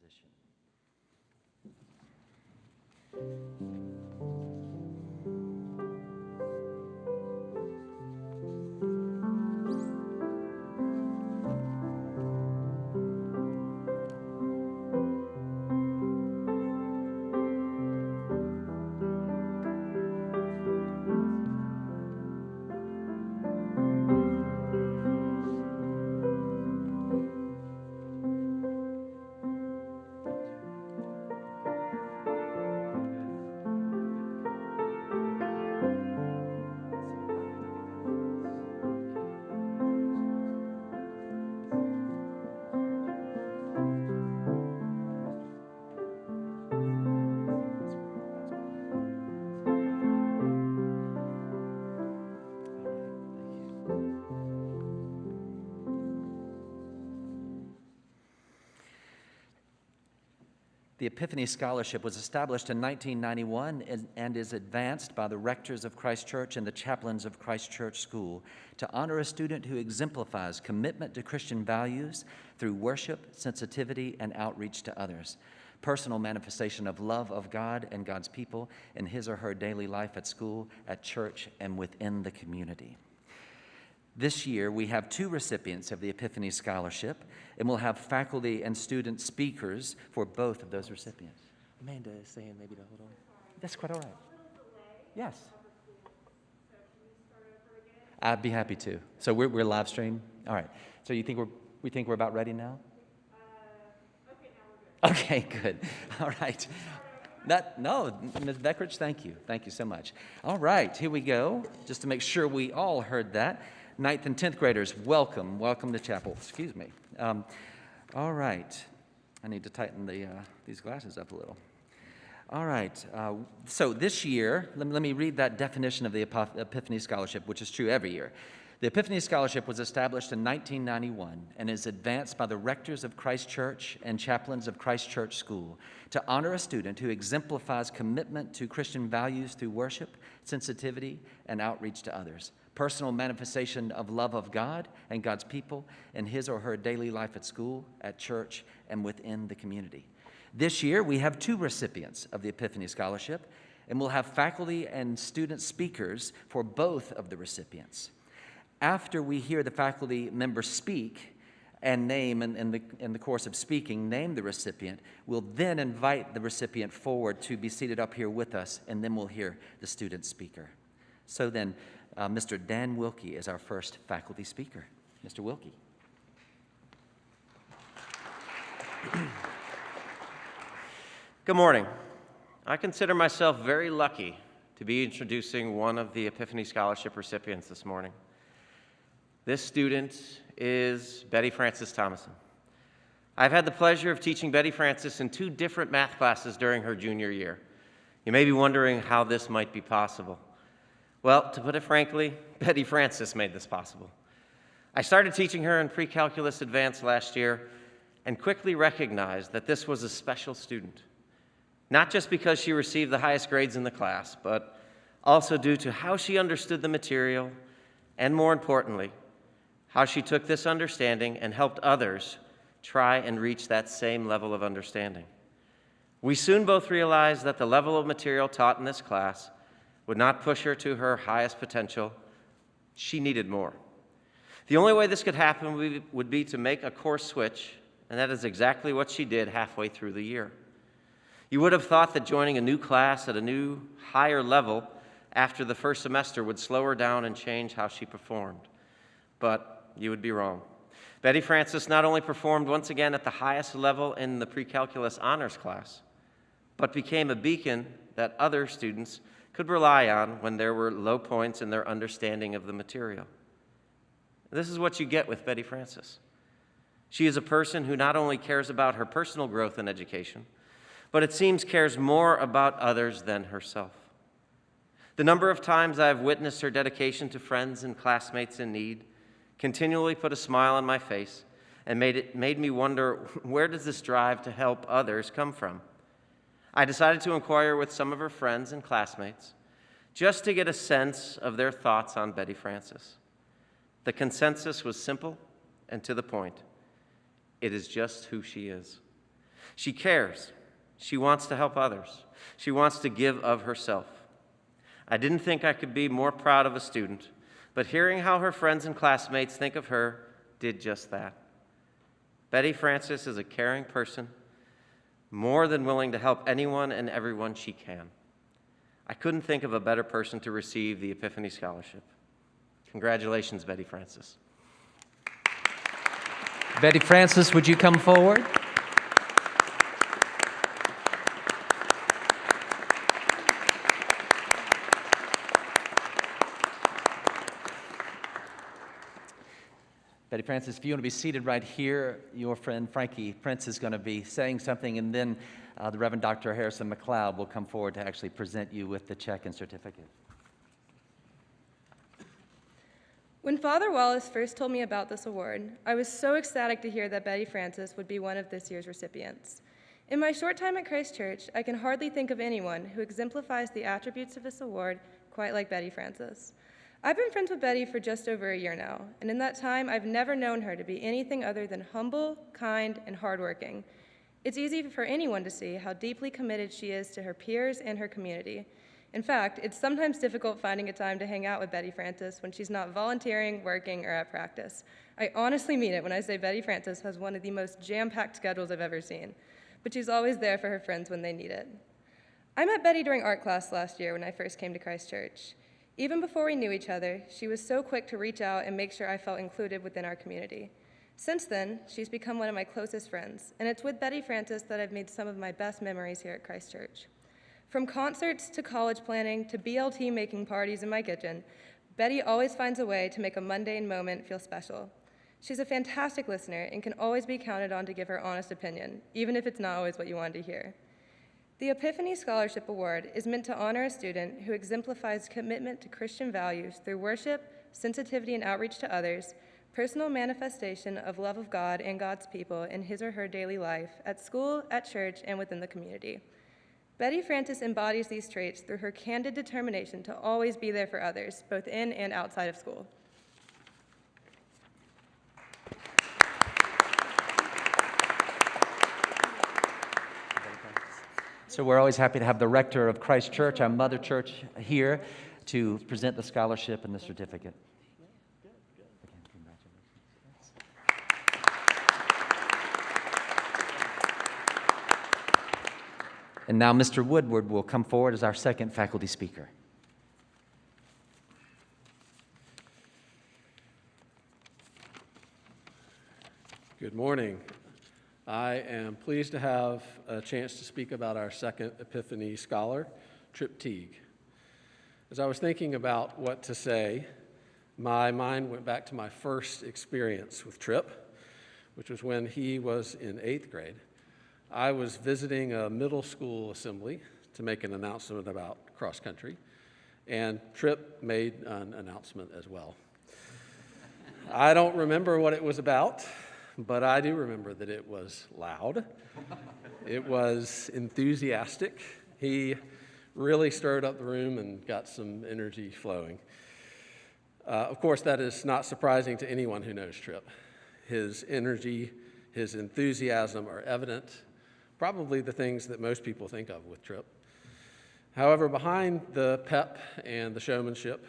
position. The Epiphany Scholarship was established in 1991 and is advanced by the rectors of Christ Church and the chaplains of Christ Church School to honor a student who exemplifies commitment to Christian values through worship, sensitivity, and outreach to others, personal manifestation of love of God and God's people in his or her daily life at school, at church, and within the community. This year, we have 2 recipients of the Epiphany Scholarship, and we'll have faculty and student speakers for both of those recipients. Amanda is saying maybe to hold on. That's quite all right. Yes. I'd be happy to. So we're live stream? All right. So you think we think we're about ready now? Okay, now we're good. Okay, good. All right. No, Ms. Beckridge, thank you. Thank you so much. All right, here we go. Just to make sure we all heard that. 9th and 10th graders, welcome. Welcome to chapel. Excuse me. All right. I need to tighten these glasses up a little. All right. So this year, let me read that definition of the Epiphany Scholarship, which is true every year. The Epiphany Scholarship was established in 1991 and is advanced by the rectors of Christ Church and chaplains of Christ Church School to honor a student who exemplifies commitment to Christian values through worship, sensitivity, and outreach to others, personal manifestation of love of God and God's people in his or her daily life at school, at church, and within the community. This year, we have 2 recipients of the Epiphany Scholarship, and we'll have faculty and student speakers for both of the recipients. After we hear the faculty member speak and name, in the course of speaking, name the recipient, we'll then invite the recipient forward to be seated up here with us, and then we'll hear the student speaker. So then, Mr. Dan Wilkie is our first faculty speaker. Mr. Wilkie. Good morning. I consider myself very lucky to be introducing one of the Epiphany Scholarship recipients this morning. This student is Betty Frances Thomason. I've had the pleasure of teaching Betty Frances in 2 different math classes during her junior year. You may be wondering how this might be possible. Well, to put it frankly, Betty Frances made this possible. I started teaching her in pre-calculus advanced last year and quickly recognized that this was a special student, not just because she received the highest grades in the class, but also due to how she understood the material and, more importantly, how she took this understanding and helped others try and reach that same level of understanding. We soon both realized that the level of material taught in this class would not push her to her highest potential. She needed more. The only way this could happen would be to make a course switch, and that is exactly what she did halfway through the year. You would have thought that joining a new class at a new, higher level after the first semester would slow her down and change how she performed. But you would be wrong. Betty Frances not only performed once again at the highest level in the pre-calculus honors class, but became a beacon that other students could rely on when there were low points in their understanding of the material. This is what you get with Betty Frances. She is a person who not only cares about her personal growth and education, but it seems cares more about others than herself. The number of times I've witnessed her dedication to friends and classmates in need continually put a smile on my face and made me wonder, where does this drive to help others come from? I decided to inquire with some of her friends and classmates just to get a sense of their thoughts on Betty Frances. The consensus was simple and to the point. It is just who she is. She cares. She wants to help others. She wants to give of herself. I didn't think I could be more proud of a student, but hearing how her friends and classmates think of her did just that. Betty Francis is a caring person, more than willing to help anyone and everyone she can. I couldn't think of a better person to receive the Epiphany Scholarship. Congratulations, Betty Francis. Betty Francis, would you come forward? Betty Francis, if you want to be seated right here, your friend Frankie Prince is going to be saying something, and then the Reverend Dr. Harrison McLeod will come forward to actually present you with the check and certificate. When Father Wallace first told me about this award, I was so ecstatic to hear that Betty Francis would be one of this year's recipients. In my short time at Christ Church, I can hardly think of anyone who exemplifies the attributes of this award quite like Betty Francis. I've been friends with Betty for just over a year now, and in that time, I've never known her to be anything other than humble, kind, and hardworking. It's easy for anyone to see how deeply committed she is to her peers and her community. In fact, it's sometimes difficult finding a time to hang out with Betty Francis when she's not volunteering, working, or at practice. I honestly mean it when I say Betty Francis has one of the most jam-packed schedules I've ever seen, but she's always there for her friends when they need it. I met Betty during art class last year when I first came to Christ Church. Even before we knew each other, she was so quick to reach out and make sure I felt included within our community. Since then, she's become one of my closest friends, and it's with Betty Francis that I've made some of my best memories here at Christ Church. From concerts to college planning to BLT making parties in my kitchen, Betty always finds a way to make a mundane moment feel special. She's a fantastic listener and can always be counted on to give her honest opinion, even if it's not always what you wanted to hear. The Epiphany Scholarship Award is meant to honor a student who exemplifies commitment to Christian values through worship, sensitivity and outreach to others, personal manifestation of love of God and God's people in his or her daily life, at school, at church, and within the community. Betty Francis embodies these traits through her candid determination to always be there for others, both in and outside of school. So we're always happy to have the rector of Christ Church, our mother church, here to present the scholarship and the certificate. And now Mr. Woodward will come forward as our second faculty speaker. Good morning. I am pleased to have a chance to speak about our second Epiphany Scholar, Trip Teague. As I was thinking about what to say, my mind went back to my first experience with Trip, which was when he was in 8th grade. I was visiting a middle school assembly to make an announcement about cross country, and Trip made an announcement as well. I don't remember what it was about, but I do remember that it was loud. It was enthusiastic. He really stirred up the room and got some energy flowing. Of course, that is not surprising to anyone who knows Trip. His energy, his enthusiasm are evident, probably the things that most people think of with Trip. However, behind the pep and the showmanship,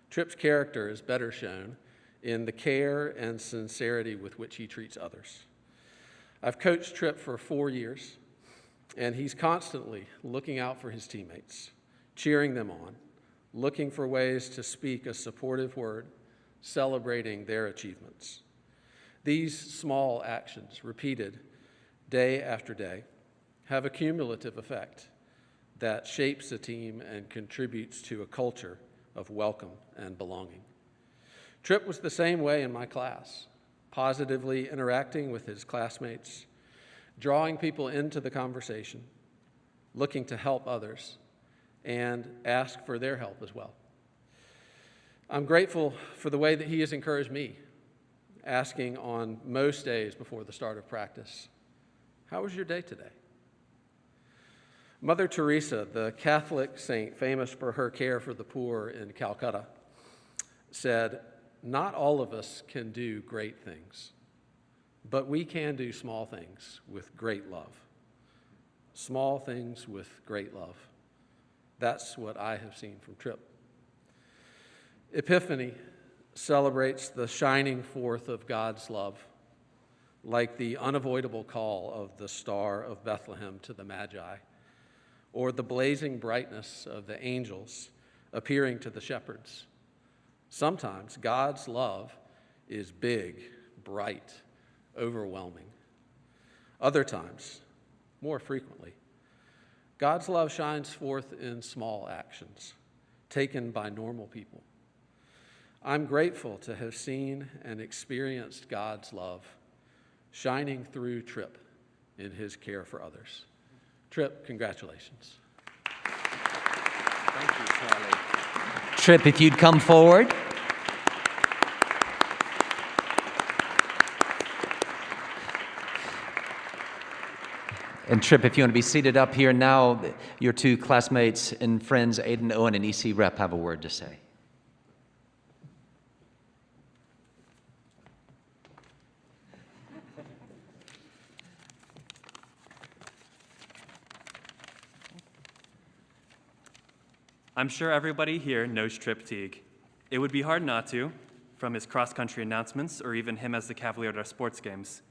Trip's character is better shown in the care and sincerity with which he treats others. I've coached Trip for 4 years, and he's constantly looking out for his teammates, cheering them on, looking for ways to speak a supportive word, celebrating their achievements. These small actions, repeated day after day, have a cumulative effect that shapes a team and contributes to a culture of welcome and belonging. Trip was the same way in my class, positively interacting with his classmates, drawing people into the conversation, looking to help others, and ask for their help as well. I'm grateful for the way that he has encouraged me, asking on most days before the start of practice, "How was your day today?" Mother Teresa, the Catholic saint famous for her care for the poor in Calcutta, said, "Not all of us can do great things, but we can do small things with great love. Small things with great love. That's what I have seen from Tripp. Epiphany celebrates the shining forth of God's love, like the unavoidable call of the Star of Bethlehem to the Magi, or the blazing brightness of the angels appearing to the shepherds. Sometimes God's love is big, bright, overwhelming. Other times, more frequently, God's love shines forth in small actions taken by normal people. I'm grateful to have seen and experienced God's love shining through Tripp in his care for others. Tripp, congratulations. Thank you, Charlie. Tripp, if you'd come forward. And Tripp, if you want to be seated up here now, your two classmates and friends, Aiden Owen and EC Rep, have a word to say. I'm sure everybody here knows Tripp Teague. It would be hard not to, from his cross-country announcements or even him as the Cavalier at our sports games.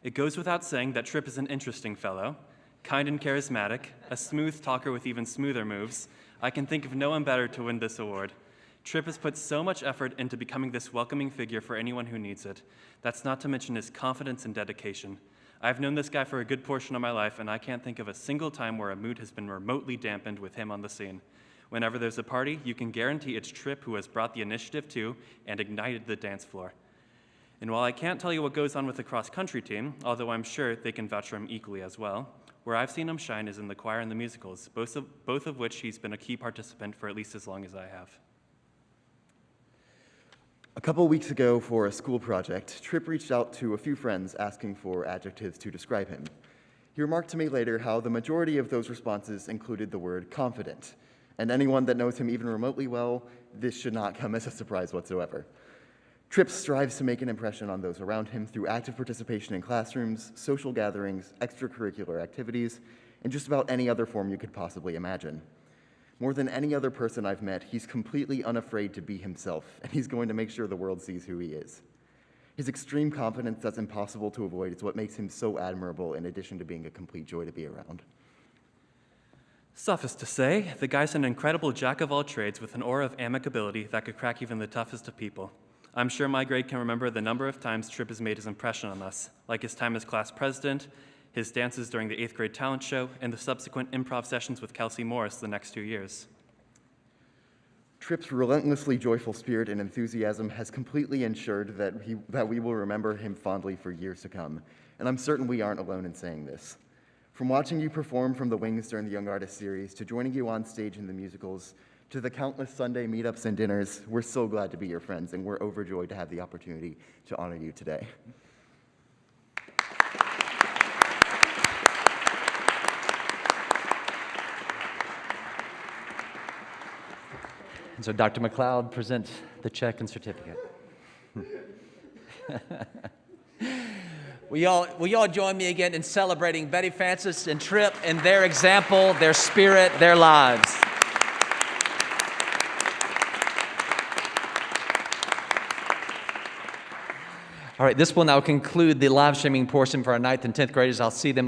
It goes without saying that Tripp is an interesting fellow, kind and charismatic, a smooth talker with even smoother moves. I can think of no one better to win this award. Tripp has put so much effort into becoming this welcoming figure for anyone who needs it. That's not to mention his confidence and dedication. I've known this guy for a good portion of my life, and I can't think of a single time where a mood has been remotely dampened with him on the scene. Whenever there's a party, you can guarantee it's Tripp who has brought the initiative to and ignited the dance floor. And while I can't tell you what goes on with the cross-country team, although I'm sure they can vouch for him equally as well, where I've seen him shine is in the choir and the musicals, both of which he's been a key participant for at least as long as I have. A couple weeks ago for a school project, Tripp reached out to a few friends asking for adjectives to describe him. He remarked to me later how the majority of those responses included the word confident, and anyone that knows him even remotely well, this should not come as a surprise whatsoever. Tripp strives to make an impression on those around him through active participation in classrooms, social gatherings, extracurricular activities, and just about any other form you could possibly imagine. More than any other person I've met, he's completely unafraid to be himself, and he's going to make sure the world sees who he is. His extreme confidence that's impossible to avoid is what makes him so admirable, in addition to being a complete joy to be around. Suffice to say, the guy's an incredible jack of all trades with an aura of amicability that could crack even the toughest of people. I'm sure my grade can remember the number of times Tripp has made his impression on us, like his time as class president, his dances during the 8th grade talent show, and the subsequent improv sessions with Kelsey Morris the next 2 years. Tripp's relentlessly joyful spirit and enthusiasm has completely ensured that we will remember him fondly for years to come, and I'm certain we aren't alone in saying this. From watching you perform from the wings during the Young Artist series, to joining you on stage in the musicals, to the countless Sunday meetups and dinners, we're so glad to be your friends, and we're overjoyed to have the opportunity to honor you today. And so Dr. McLeod presents the check and certificate. Will y'all join me again in celebrating Betty Francis and Tripp and their example, their spirit, their lives? All right, this will now conclude the live streaming portion for our 9th and 10th graders. I'll see them